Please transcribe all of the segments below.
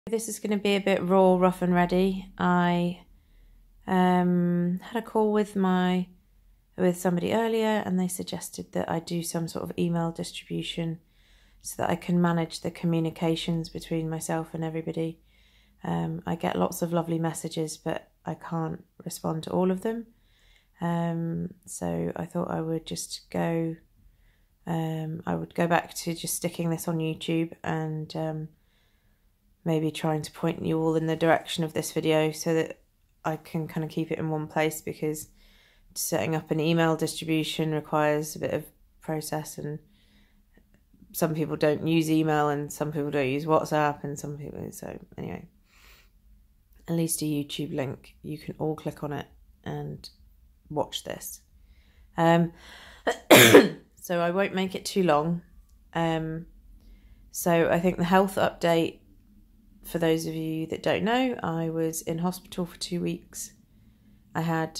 This is going to be a bit raw, rough and ready. I had a call with somebody earlier, and they suggested that I do some sort of email distribution so that I can manage the communications between myself and everybody. I get lots of lovely messages, but I can't respond to all of them. So I thought I would just go back to just sticking this on YouTube and maybe trying to point you all in the direction of this video so that I can kind of keep it in one place, because setting up an email distribution requires a bit of process, and some people don't use email and some people don't use WhatsApp and some people, so anyway, at least a YouTube link, you can all click on it and watch this. So I won't make it too long. So I think the health update, for those of you that don't know, I was in hospital for 2 weeks. I had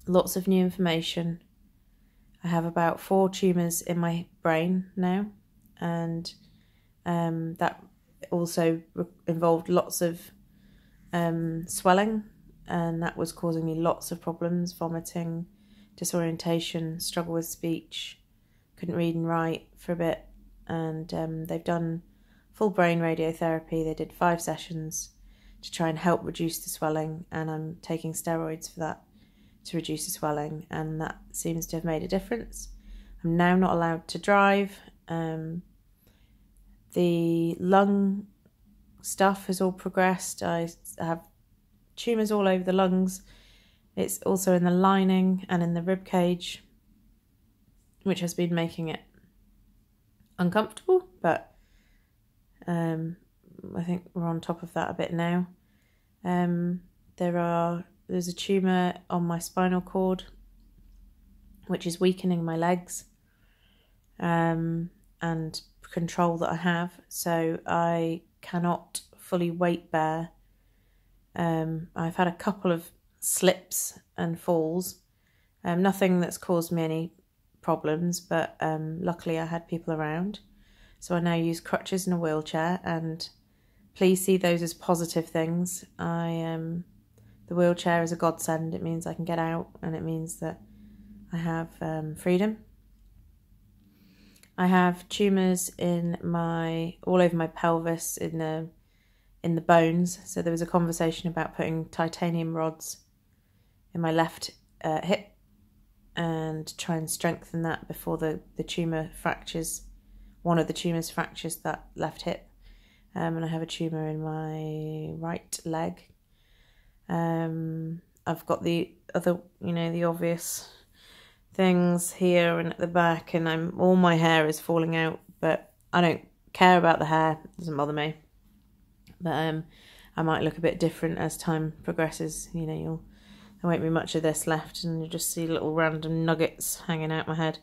lots of new information. I have about 4 tumours in my brain now, and that also involved lots of swelling, and that was causing me lots of problems: vomiting, disorientation, struggle with speech, couldn't read and write for a bit. And they've done full brain radiotherapy. They did 5 sessions to try and help reduce the swelling, and I'm taking steroids for that to reduce the swelling, and that seems to have made a difference. I'm now not allowed to drive. The lung stuff has all progressed. I have tumours all over the lungs. It's also in the lining and in the rib cage, which has been making it uncomfortable, but I think we're on top of that a bit now. There's a tumour on my spinal cord, which is weakening my legs and control that I have, so I cannot fully weight bear. I've had a couple of slips and falls, nothing that's caused me any problems, but luckily I had people around. So I now use crutches and a wheelchair, and please see those as positive things. The wheelchair is a godsend. It means I can get out, and it means that I have freedom. I have tumours all over my pelvis, in the bones. So there was a conversation about putting titanium rods in my left hip and try and strengthen that before the tumour fractures. One of the tumours fractures that left hip, and I have a tumour in my right leg. I've got the other, the obvious things here and at the back, and all my hair is falling out, but I don't care about the hair. It doesn't bother me. But I might look a bit different as time progresses. There won't be much of this left, and you'll just see little random nuggets hanging out my head.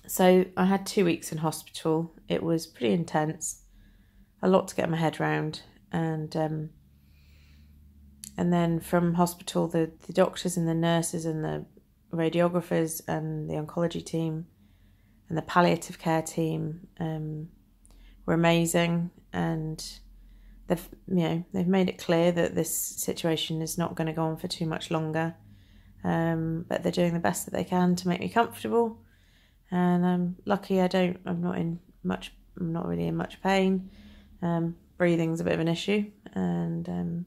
So I had 2 weeks in hospital. It was pretty intense, a lot to get my head around, and then from hospital, the doctors and the nurses and the radiographers and the oncology team and the palliative care team were amazing, and they've made it clear that this situation is not going to go on for too much longer, but they're doing the best that they can to make me comfortable. And I'm lucky I'm not really in much pain. Breathing's a bit of an issue, and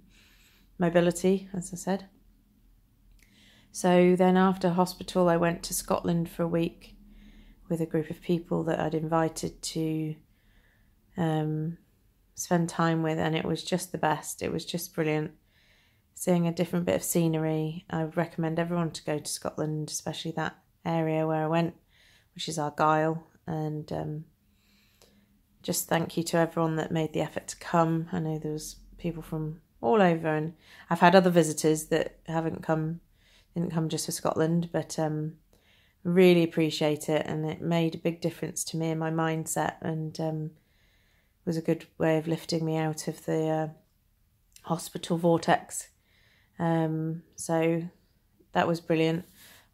mobility, as I said. So then after hospital, I went to Scotland for a week with a group of people that I'd invited to spend time with, and it was just the best. It was just brilliant. Seeing a different bit of scenery. I would recommend everyone to go to Scotland, especially that area where I went, which is Argyll, and just thank you to everyone that made the effort to come. I know there was people from all over, and I've had other visitors that didn't come just for Scotland, but really appreciate it, and it made a big difference to me and my mindset, and was a good way of lifting me out of the hospital vortex. So that was brilliant.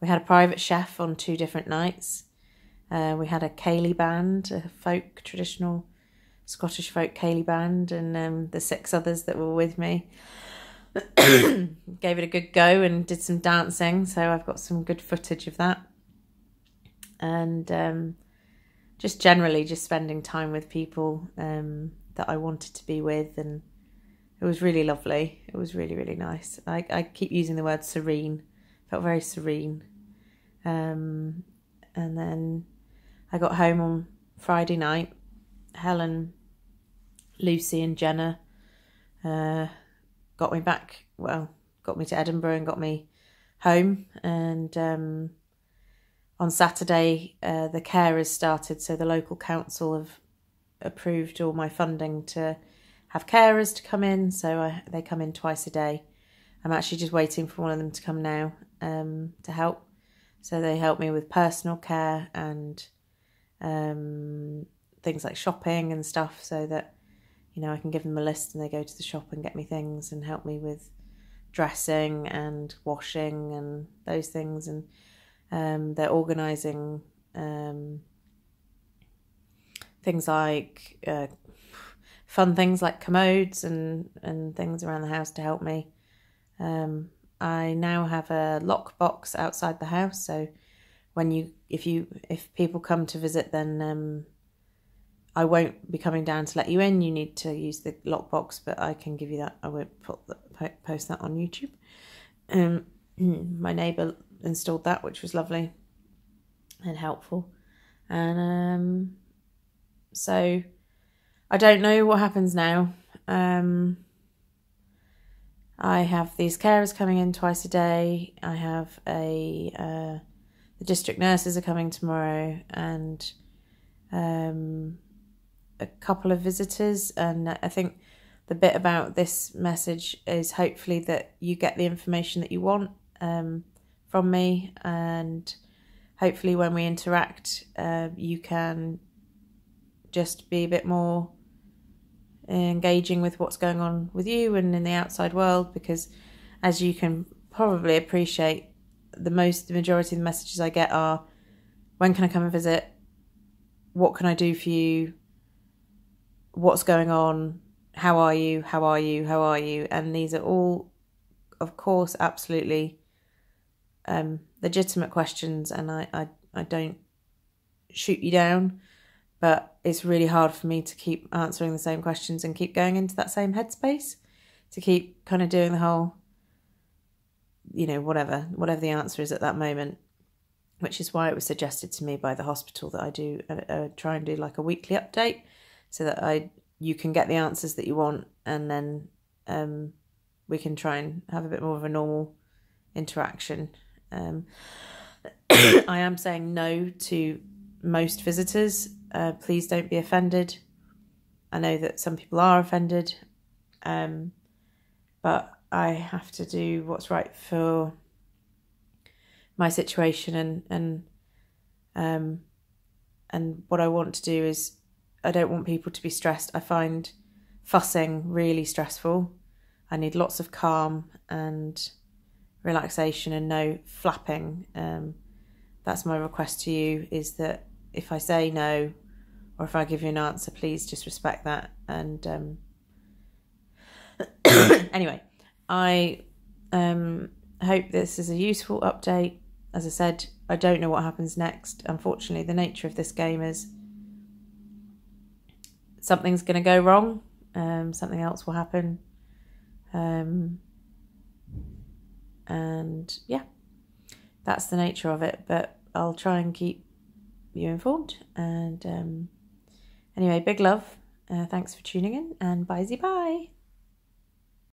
We had a private chef on 2 different nights. We had a Ceilidh band, a traditional Scottish folk Ceilidh band, and the 6 others that were with me gave it a good go and did some dancing. So I've got some good footage of that. And just generally just spending time with people that I wanted to be with, and it was really lovely. It was really, really nice. I keep using the word serene. Felt very serene. And then I got home on Friday night. Helen, Lucy and Jenna got me to Edinburgh and got me home. And on Saturday, the carers started, so the local council have approved all my funding to have carers to come in, so they come in twice a day. I'm actually just waiting for one of them to come now to help. So they help me with personal care and things like shopping and stuff, so that, you know, I can give them a list and they go to the shop and get me things and help me with dressing and washing and those things. And they're organising things like fun things like commodes and things around the house to help me. I now have a lockbox outside the house, so if people come to visit, then I won't be coming down to let you in. You need to use the lockbox, but I can give you that. I won't post that on YouTube. My neighbour installed that, which was lovely and helpful. And so I don't know what happens now. I have these carers coming in twice a day. I have the district nurses are coming tomorrow, and a couple of visitors. And I think the bit about this message is hopefully that you get the information that you want from me, and hopefully when we interact, you can just be a bit more engaging with what's going on with you and in the outside world, because as you can probably appreciate, the majority of the messages I get are, when can I come and visit? What can I do for you? What's going on? How are you? How are you? How are you? And these are all, of course, absolutely legitimate questions, and I don't shoot you down, but it's really hard for me to keep answering the same questions and keep going into that same headspace, to keep kind of doing the whole, you know, whatever the answer is at that moment, which is why it was suggested to me by the hospital that I do try and do like a weekly update, so that you can get the answers that you want, and then we can try and have a bit more of a normal interaction. I am saying no to most visitors. Please don't be offended. I know that some people are offended, but I have to do what's right for my situation, and what I want to do is, I don't want people to be stressed. I find fussing really stressful. I need lots of calm and relaxation and no flapping. That's my request to you, is that if I say no, or if I give you an answer, please just respect that. And anyway, I hope this is a useful update. As I said, I don't know what happens next. Unfortunately, the nature of this game is something's going to go wrong. Something else will happen. And yeah, that's the nature of it. But I'll try and keep you informed. And anyway, big love. Thanks for tuning in, and bye.